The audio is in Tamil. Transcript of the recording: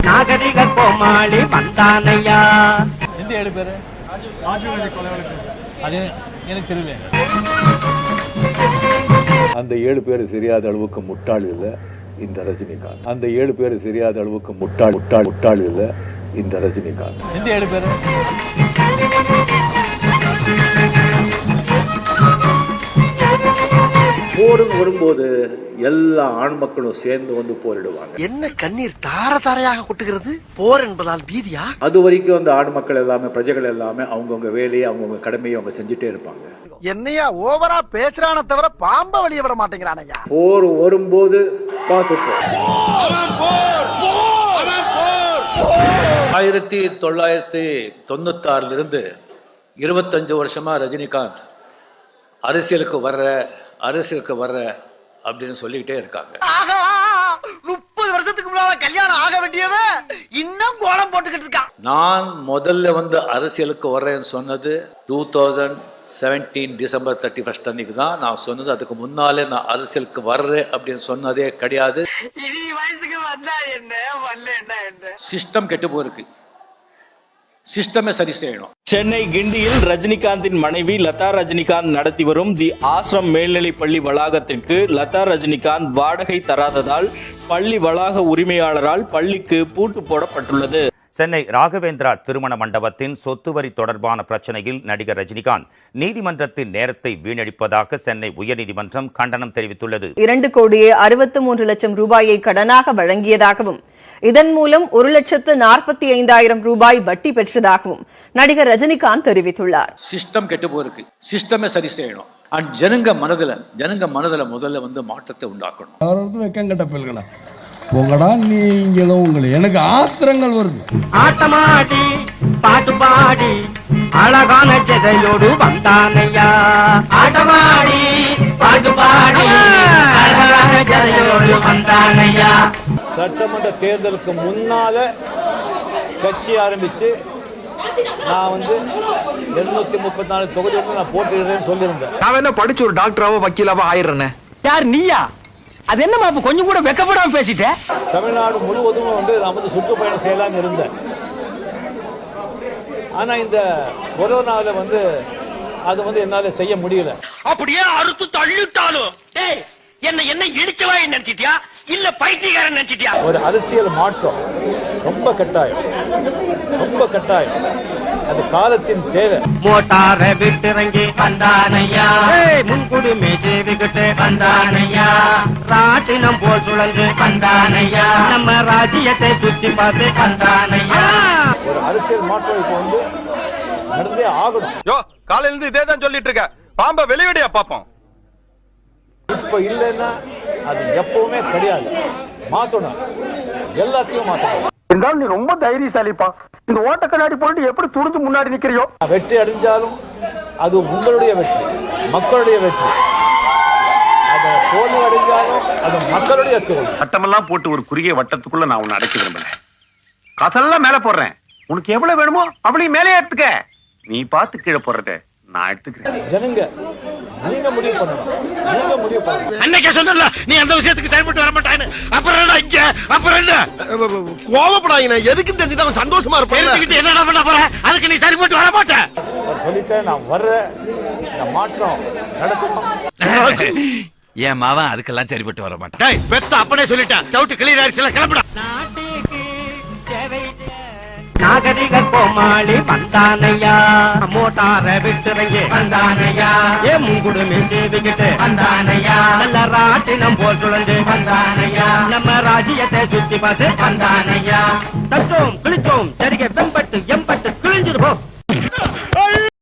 நாகரிக கோமாளி வந்தானையா. எந்த 7 பேரு? அது எனக்கு தெரியல. அந்த 7 பேர் தெரியாத அளவுக்கு முட்டாள் இல்ல இந்த ரஜினிகாந்த். அந்த 7 பேர் தெரியாத அளவுக்கு முட்டாள் இல்ல இந்த ரஜினிகாந்த். எந்த 7 பேரு? போர்னு வரும்போது எல்லா ஆண் மக்களும் சேர்ந்து வந்து போரிடுவாங்க. என்ன கண்ணீர் தார தாரையாக கொட்டுகிறது? போர் என்பதால் பீதியா? அது வரைக்கும் அந்த ஆண் மக்கள் எல்லாமே, பிரஜைகள் எல்லாமே அவங்கவுங்க வேலையை, அவங்கவுங்க கடமையை அவங்க செஞ்சுட்டே இருப்பாங்க. என்னையா ஓவரா பேசுறான தவிர பாம்ப வெளியே விட மாட்டேங்கிறானையா. போர் வரும்போது பார்த்துப்போம். 1996 25 வருஷமா ரஜினிகாந்த் அரசியலுக்கு வர்ற அப்படின்னு சொல்லிக்கிட்டே இருக்காங்க. 30 வருஷத்துக்கு முன்னால கல்யாணம் ஆக வேண்டியவன் இன்னும் கோலம் போட்டுக்கிட்டு இருக்கான். நான் முதல்ல வந்து அரசியலுக்கு வர்றேன்னு சொன்னது 2017 டிசம்பர் 31 அன்னைக்கு தான் நான் சொன்னது. அதுக்கு முன்னாலே நான் அரசியலுக்கு வர்றேன் அப்படின்னு சொன்னதே கிடையாது. சிஸ்டம் கெட்டு போயிருக்கு. சிஸ்டமே சரி செய்யணும். சென்னை கிண்டியில் ரஜினிகாந்தின் மனைவி லதா ரஜினிகாந்த் நடத்தி வரும் தி ஆசிரம் மேல்நிலைப் பள்ளி வளாகத்திற்கு லதா ரஜினிகாந்த் வாடகை தராததால் பள்ளி வளாக உரிமையாளரால் பள்ளிக்கு பூட்டு போடப்பட்டுள்ளது. சென்னை ராகவேந்திரா திருமண மண்டபத்தின் சொத்து வரி தொடர்பான பிரச்சனையில் நடிகர் ரஜினிகாந்த் நீதிமன்றத்தின் நேரத்தை வீணடிப்பதாக சென்னை உயர்நீதிமன்றம் கண்டனம் தெரிவித்துள்ளது. 2,63,00,000 ரூபாயை கடனாக வழங்கியதாகவும் இதன் மூலம் 1,45,000 ரூபாய் வட்டி பெற்றதாகவும் நடிகர் ரஜினிகாந்த் தெரிவித்துள்ளார். சிஸ்டம் கெட்டு போயிருக்கு. சிஸ்டமே சரி செய்யணும். ஜனங்க மனதில் முதல்ல வந்து மாற்றத்தை உண்டாக்கணும். உங்களா நீங்களும் உங்களை எனக்கு ஆத்திரங்கள் வருது. ஆட்டமாடி பாட்டு பாடி அழகான ஜெதையோடு வந்தானையா. ஆட்டமாடி பாட்டு பாடி அழகான ஜெதையோடு வந்தானையா. சட்டமன்ற தேர்தலுக்கு முன்னால கட்சி ஆரம்பிச்சு நான் வந்து 234 தொகுதி நான் போட்டிடுறேன்னு சொல்லியிருந்தேன். நான் என்ன படிச்சு ஒரு டாக்டராவோ வக்கீலாவோ ஆயிடுறேன். யார் நீயா? அது என்னமா கொஞ்சம் கூட வெக்கப்படாம பேசிட்ட? தமிழ்நாடு முழுவதும் வந்து நான் வந்து சுற்றுப்பயணம் செய்யலாம்னு இருந்தேன். ஆனா இந்த கொரோனாவில் வந்து அது வந்து என்னால செய்ய முடியல. அப்படியே அறுத்து தள்ளிட்டாலும் என்ன இடிச்சவா நினைச்சிட்டியா இல்ல பைத்தியக்காரன் நினைச்சிட்டியா? ஒரு அரசியல் மாற்றம் ரொம்ப கட்டாயம். அது காலத்தின் தேவை. மோட்டார விட்டுறங்கி வந்தானையா. முன்குடுமே சேவிக்கிட்டு வந்தானையா. ராட்டினம் போல் சுழந்து வந்தானையா. நம்ம ராஜ்யத்தை சுத்தி பார்த்து வந்தானையா. ஒரு அரசியல் மாற்றம் இப்ப வந்து நடந்தே ஆகணும். காலையில இருந்து இதே தான் சொல்லிட்டு இருக்க. பாம்ப வெளிவிடையா பாப்போம். இப்ப இல்லைன்னா அது எப்பவுமே கிடையாது. மாத்தணும், எல்லாத்தையும் மாத்தணும். என்றால் நீ ரொம்ப தைரியசாலிப்பா. இந்த ஓட்ட கண்ணாடி போட்டு எப்படி துணிஞ்சு முன்னாடி நிக்கிறியோ? வெற்றி அடைஞ்சாலும் அது உங்களுடைய வெற்றி, மக்களுடைய வெற்றி. அதை தோல்வி அடைஞ்சாலும் அது மக்களுடைய தோல்வி. வட்டமெல்லாம் போட்டு ஒரு குறுகிய வட்டத்துக்குள்ள நான் உன்னை அடைக்க விரும்பல. காசெல்லாம் மேல போடுறேன். உனக்கு எவ்வளவு வேணுமோ அவளையும் மேலே எடுத்துக்க. நீ பார்த்து கீழே போடுறத நான் எடுத்துக்கிறேன். ஜனங்க நீங்க முடிவு பண்ணணும். அன்னைக்கே சொன்னல நீ அந்த விஷயத்துக்கு செயல்பட்டு வர மாட்டான்னு. அப்புறம் என்ன கோவப்படாதீங்க. எதுக்கு தெரிஞ்சுட்டு அவன் சந்தோஷமா இருப்பான். என்னடா பண்ண போற? அதுக்கு நீ சரிபட்டு வர மாட்ட. சொல்லிட்டேன் நான் வர்றேன். இந்த மாற்றம் நடக்கும். என் மாவன் அதுக்கெல்லாம் சரிபட்டு வர மாட்டான். டேய் பெத்த அப்பனே சொல்லிட்டான். டவுட் கிளியர் ஆயிடுச்சுல, கிளம்புடா. நாகரிக கோமாளி வந்தானையா. மோட்டார விட்டுறங்கி வந்தானையா. முன்குடுமே சேவிக்கிட்டு வந்தானையா. நல்ல ராட்டினம் போல் சுழந்து வந்தானையா. நம்ம ராஜ்யத்தை சுத்தி பார்த்து வந்தானையா. தச்சோம் கிழிச்சோம்